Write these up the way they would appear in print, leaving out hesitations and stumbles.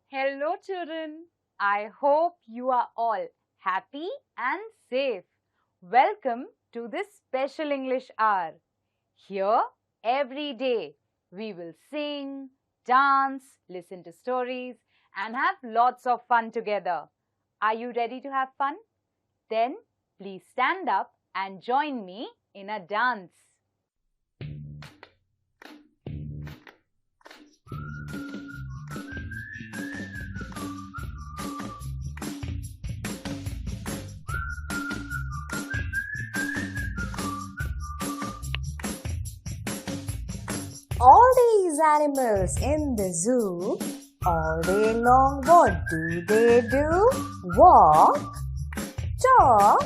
Hello children, I hope you are all happy and safe. Welcome to this special English hour. Here, every day, we will sing, dance, listen to stories and have lots of fun together. Are you ready to have fun? Then please stand up and join me in a dance. All these animals in the zoo, all day long, what do? Walk, talk,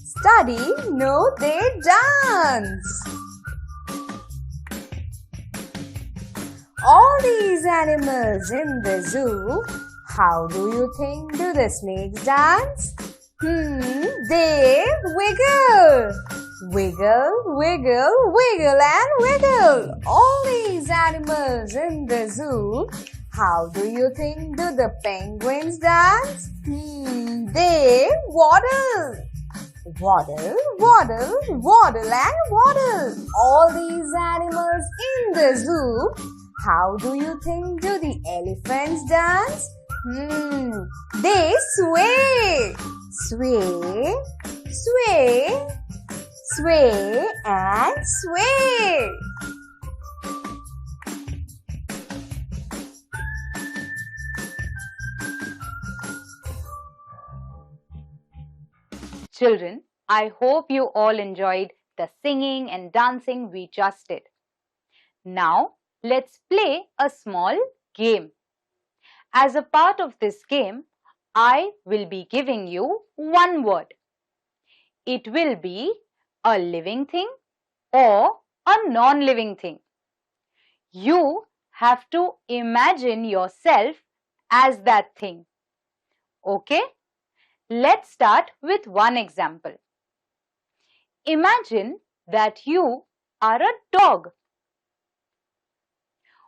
study, no, they dance. All these animals in the zoo, how do you think do the snakes dance? They wiggle. Wiggle, wiggle, wiggle and wiggle. All these animals in the zoo, how do you think do the penguins dance? They waddle. Waddle, waddle, waddle and waddle. All these animals in the zoo, how do you think do the elephants dance? They sway. Sway, sway, sway and sway. Children, I hope you all enjoyed the singing and dancing we just did. Now, let's play a small game. As a part of this game, I will be giving you one word. It will be a living thing or a non-living thing. You have to imagine yourself as that thing. Okay? Let's start with one example. Imagine that you are a dog.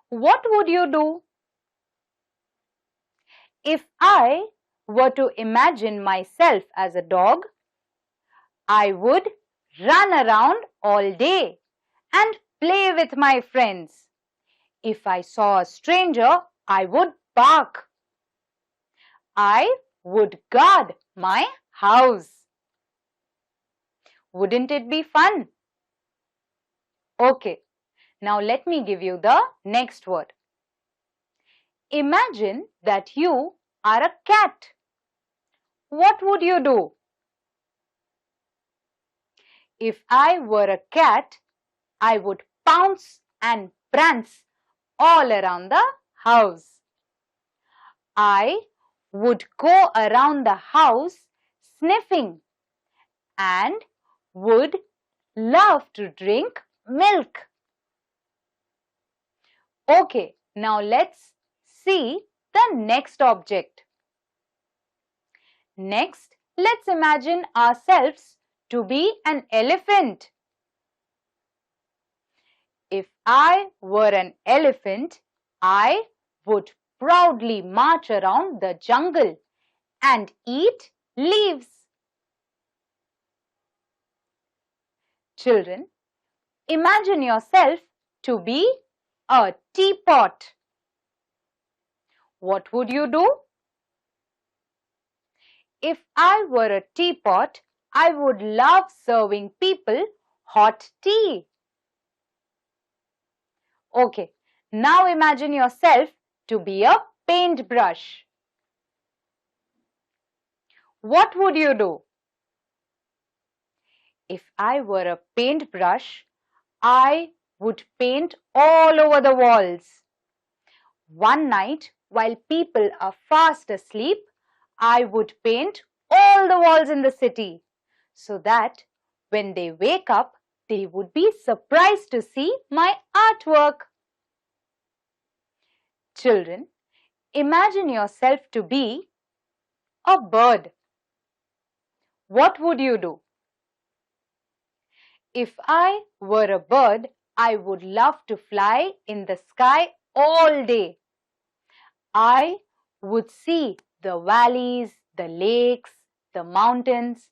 What would you do? If I were to imagine myself as a dog, I would run around all day and play with my friends. If I saw a stranger, I would bark. I would guard my house. Wouldn't it be fun? Okay, now let me give you the next word. Imagine that you are a cat. What would you do? If I were a cat, I would pounce and prance all around the house. I would go around the house sniffing and would love to drink milk. Okay, now let's see the next object. Next, let's imagine ourselves to be an elephant. If I were an elephant, I would proudly march around the jungle and eat leaves. Children, imagine yourself to be a teapot. What would you do? If I were a teapot, I would love serving people hot tea. Okay, now imagine yourself to be a paintbrush. What would you do? If I were a paintbrush, I would paint all over the walls. One night, while people are fast asleep, I would paint all the walls in the city so that when they wake up, they would be surprised to see my artwork. Children, imagine yourself to be a bird. What would you do? If I were a bird, I would love to fly in the sky all day. I would see the valleys, the lakes, the mountains,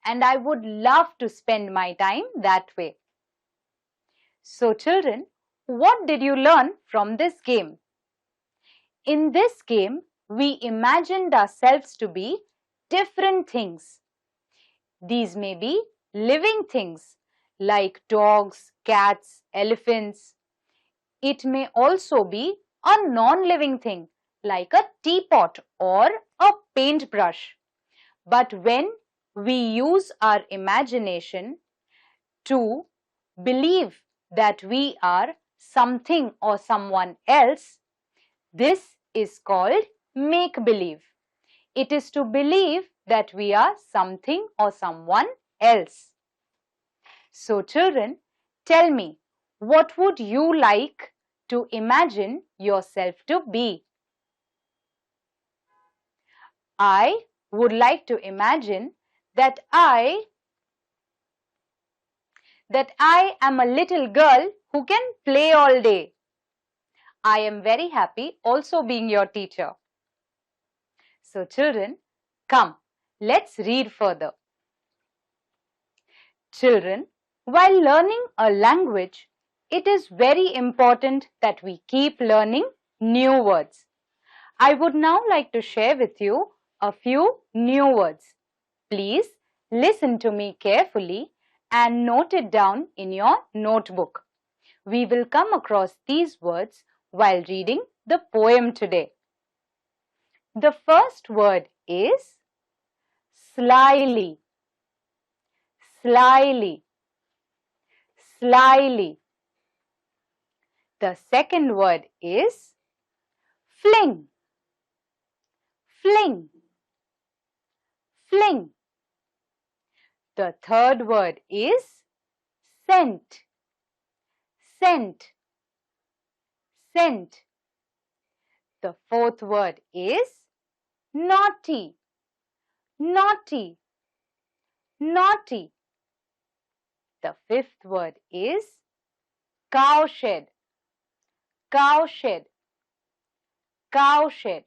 and I would love to spend my time that way. So children, what did you learn from this game? In this game, we imagined ourselves to be different things. These may be living things like dogs, cats, elephants. It may also be a non-living thing like a teapot or a paintbrush. But when we use our imagination to believe that we are something or someone else, this is called make-believe. It is to believe that we are something or someone else. So children, tell me, what would you like to imagine yourself to be? I would like to imagine that I am a little girl who can play all day. I am very happy also being your teacher. So children, come, let's read further. Children, while learning a language, it is very important that we keep learning new words. I would now like to share with you a few new words. Please listen to me carefully and note it down in your notebook. We will come across these words while reading the poem today. The first word is slyly. Slyly. Slyly. The second word is fling. Fling. Fling. The third word is scent. Scent. Scent. The fourth word is naughty. Naughty. Naughty. The fifth word is cowshed. Cowshed. Cowshed.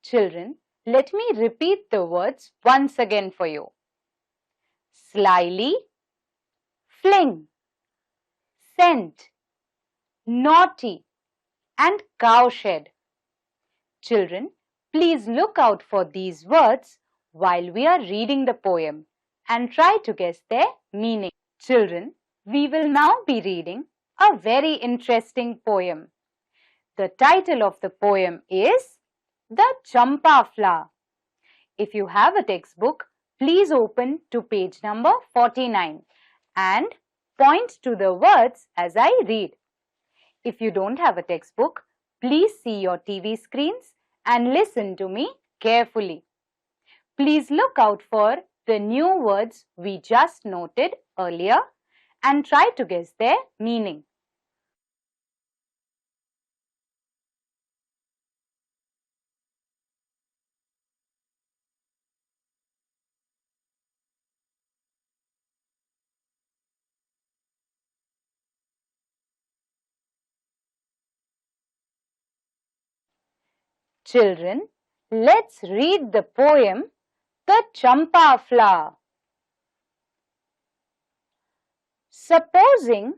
Children, let me repeat the words once again for you. Slyly, fling, scent, naughty, and cowshed. Children, please look out for these words while we are reading the poem and try to guess their meaning. Children, we will now be reading a very interesting poem. The title of the poem is The Champa Flower. If you have a textbook, please open to page number 49 and point to the words as I read. If you don't have a textbook, please see your TV screens and listen to me carefully. Please look out for the new words we just noted earlier and try to guess their meaning. Children, let's read the poem The Champa Flower. Supposing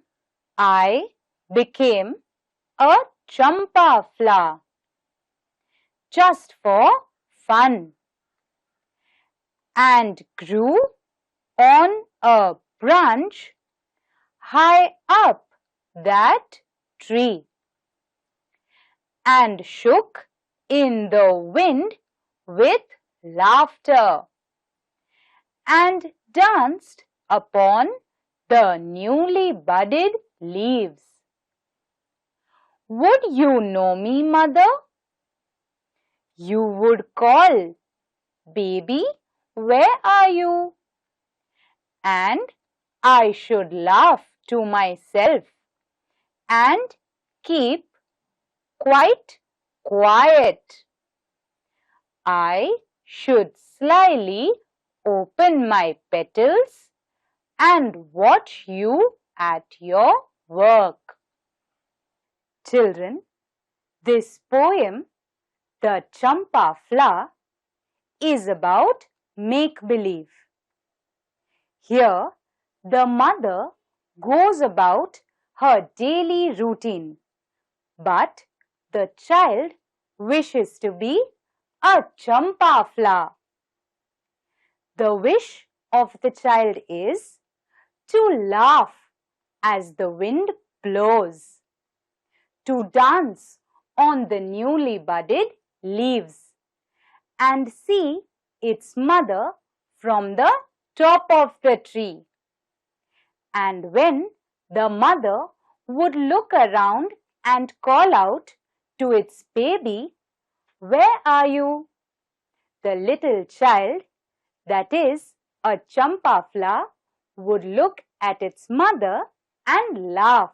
I became a champa flower just for fun and grew on a branch high up that tree and shook in the wind with laughter and danced upon the newly budded leaves. Would you know me, mother? You would call, baby, where are you? And I should laugh to myself and keep quite quiet. I should slyly open my petals and watch you at your work. Children, this poem, The Champa Flower, is about make-believe. Here, the mother goes about her daily routine, but the child wishes to be a champa flower. The wish of the child is to laugh as the wind blows, to dance on the newly budded leaves, and see its mother from the top of the tree. And when the mother would look around and call out to its baby, "Where are you?" the little child, that is a champa flower, would look at its mother and laugh.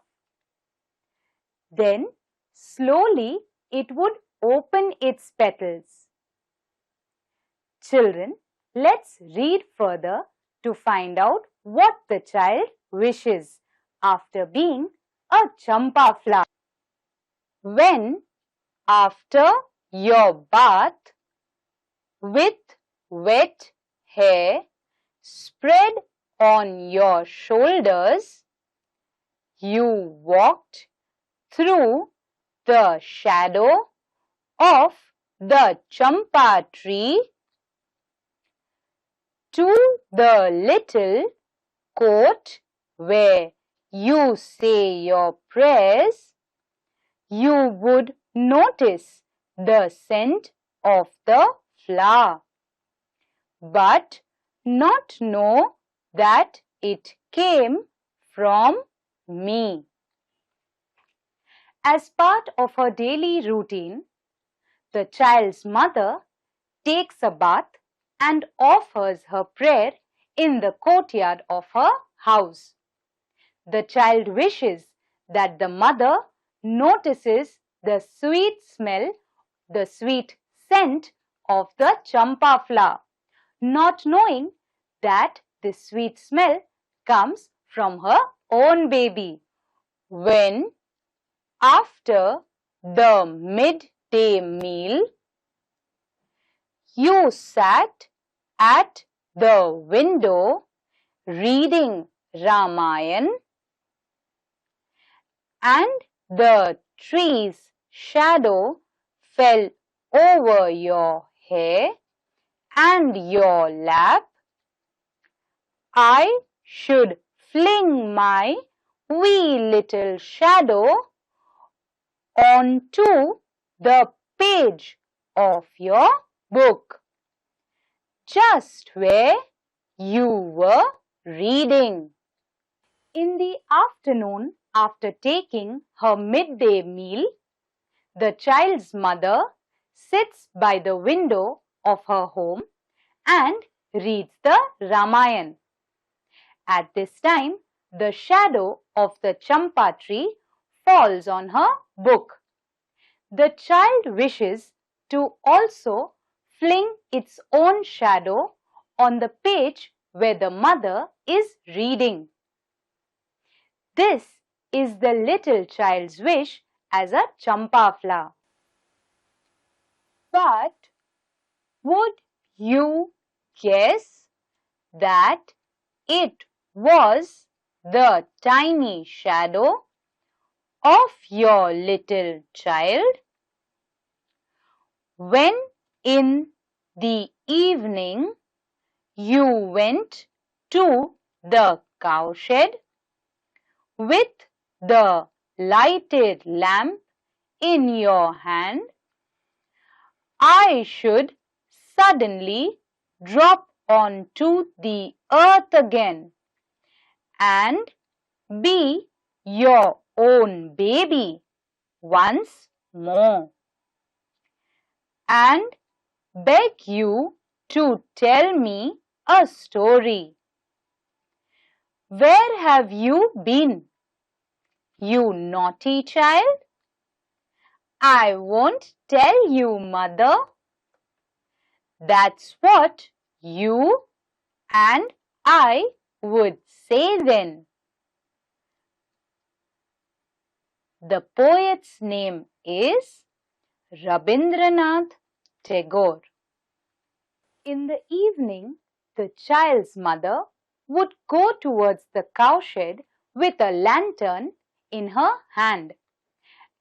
Then slowly it would open its petals. Children, let's read further to find out what the child wishes after being a champa flower. When, after your bath, with wet hair spread on your shoulders, you walked through the shadow of the champa tree to the little court where you say your prayers, you would notice the scent of the flower, but not know that it came from me. As part of her daily routine, the child's mother takes a bath and offers her prayer in the courtyard of her house. The child wishes that the mother notices the sweet smell, the sweet scent of the champa flower, not knowing that the sweet smell comes from her own baby. When, after the midday meal, you sat at the window reading Ramayan, and the tree's shadow fell over your hair and your lap, I should fling my wee little shadow onto the page of your book, just where you were reading. In the afternoon, after taking her midday meal, the child's mother sits by the window of her home and reads the Ramayan. At this time, the shadow of the champa tree falls on her book. The child wishes to also fling its own shadow on the page where the mother is reading. This is the little child's wish as a champa flower. But would you guess that it was the tiny shadow of your little child? When in the evening you went to the cowshed with the lighted lamp in your hand, I should suddenly drop onto the earth again and be your own baby, once more and beg you to tell me a story. Where have you been, you naughty child? I won't tell you, mother. That's what you and I would say then. The poet's name is Rabindranath Tagore. In the evening, the child's mother would go towards the cowshed with a lantern in her hand.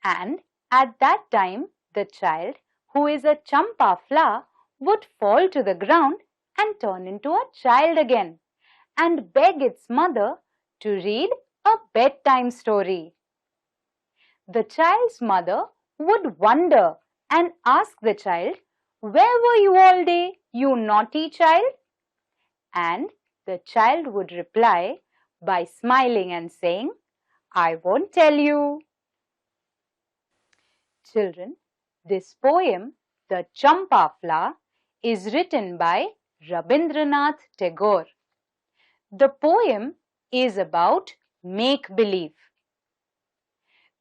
And at that time, the child, who is a champa flower, would fall to the ground and turn into a child again and beg its mother to read a bedtime story. The child's mother would wonder and ask the child, "Where were you all day, you naughty child?" And the child would reply by smiling and saying, "I won't tell you." Children, this poem, The Champa Flower, is written by Rabindranath Tagore. The poem is about make-believe.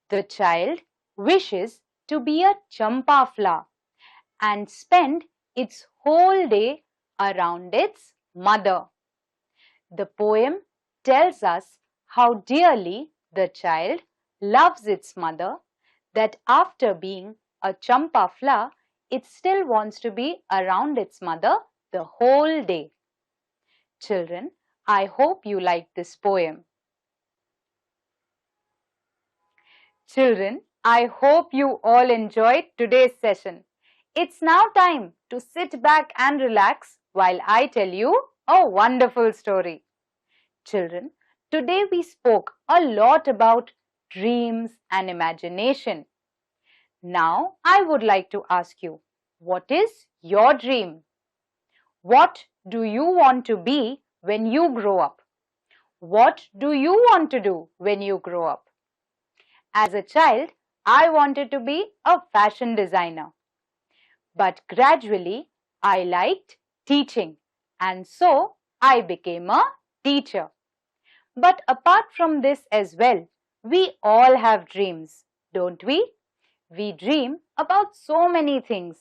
The child wishes to be a champa flower and spend its whole day around its mother. The poem tells us how dearly the child loves its mother, that after being a champa flower, it still wants to be around its mother the whole day. Children, I hope you like this poem. Children, I hope you all enjoyed today's session. It's now time to sit back and relax while I tell you a wonderful story. Children, today we spoke a lot about dreams and imagination. Now I would like to ask you, what is your dream? What do you want to be when you grow up? What do you want to do when you grow up? As a child, I wanted to be a fashion designer. But gradually, I liked teaching, and so I became a teacher. But apart from this as well, we all have dreams, don't we? We dream about so many things,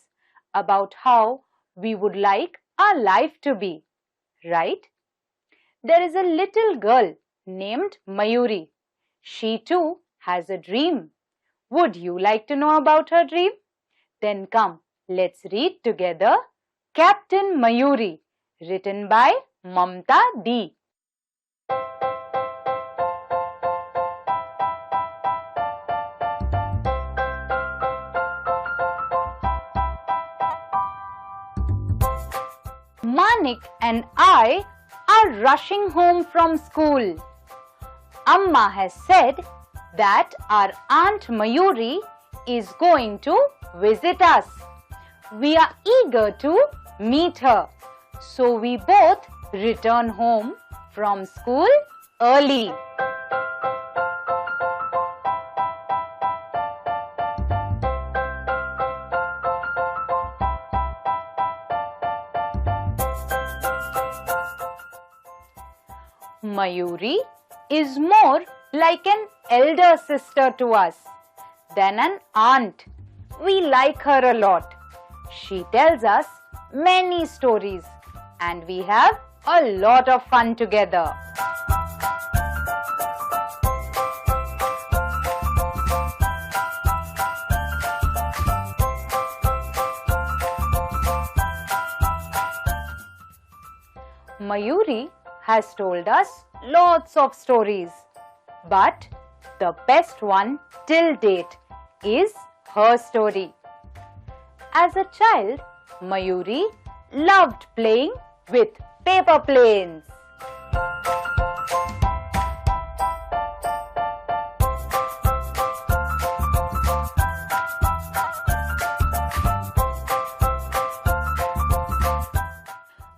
about how we would like our life to be, right? There is a little girl named Mayuri. She too has a dream. Would you like to know about her dream? Then come, let's read together Captain Mayuri, written by Mamta D. Manik and I are rushing home from school. Amma has said that our Aunt Mayuri is going to visit us. We are eager to meet her, so we both return home from school early. Mayuri is more like an elder sister to us than an aunt. We like her a lot. She tells us many stories and we have a lot of fun together. Mayuri has told us lots of stories, but the best one till date is her story. As a child, Mayuri loved playing with paper planes.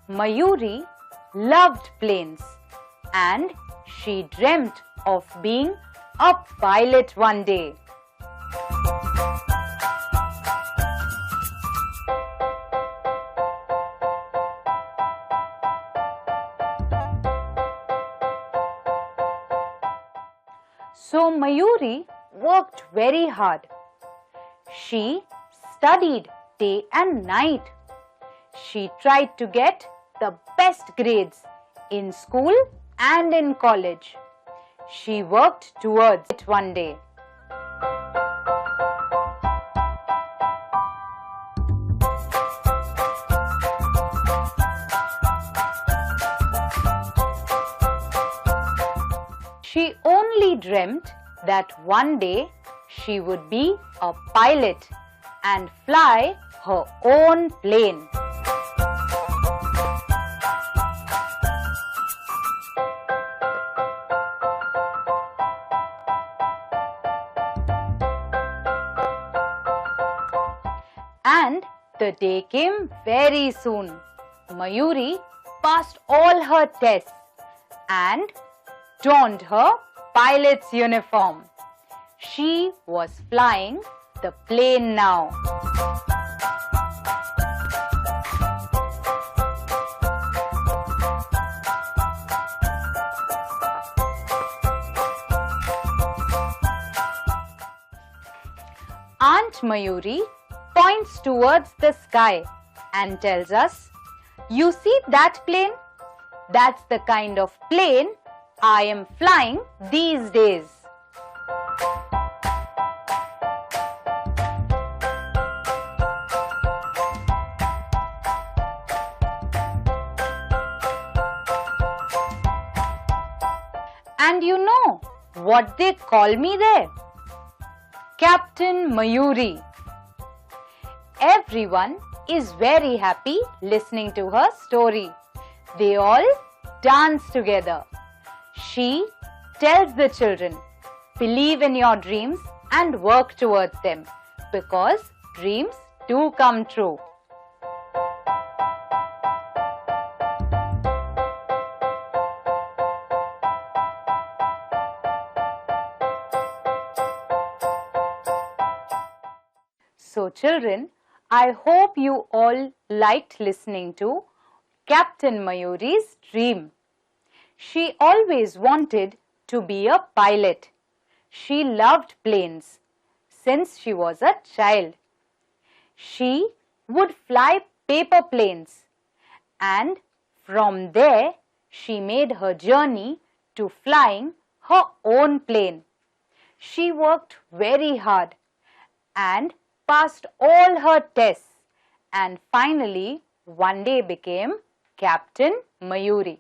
Mayuri loved planes and she dreamt of being a pilot one day. So Mayuri worked very hard. She studied day and night. She tried to get the best grades in school and in college. She worked towards it one day. She only dreamt that one day she would be a pilot and fly her own plane. And the day came very soon. Mayuri passed all her tests and donned her pilot's uniform. She was flying the plane now. Aunt Mayuri points towards the sky and tells us, "You see that plane? That's the kind of plane I am flying these days." And you know what they call me there? Captain Mayuri. Everyone is very happy listening to her story. They all dance together. She tells the children, believe in your dreams and work towards them, because dreams do come true. So children, I hope you all liked listening to Captain Mayuri's dream. She always wanted to be a pilot. She loved planes since she was a child. She would fly paper planes, and from there she made her journey to flying her own plane. She worked very hard and passed all her tests, and finally one day became Captain Mayuri.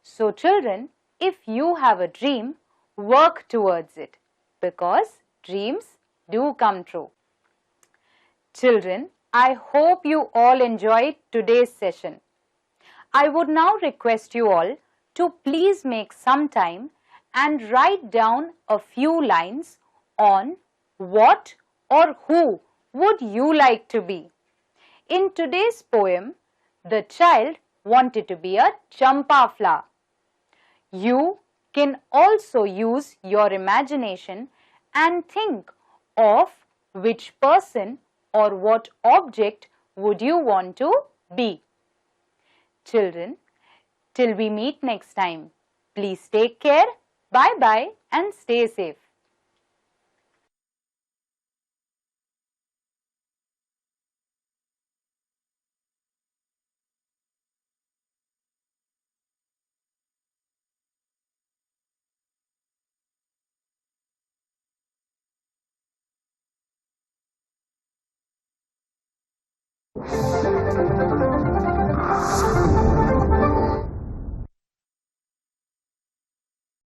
So children, if you have a dream, work towards it, because dreams do come true. Children, I hope you all enjoyed today's session. I would now request you all to please make some time and write down a few lines on what or who would you like to be. In today's poem, the child wanted to be a champa flower. You can also use your imagination and think of which person or what object would you want to be. Children, till we meet next time, please take care, bye-bye and stay safe.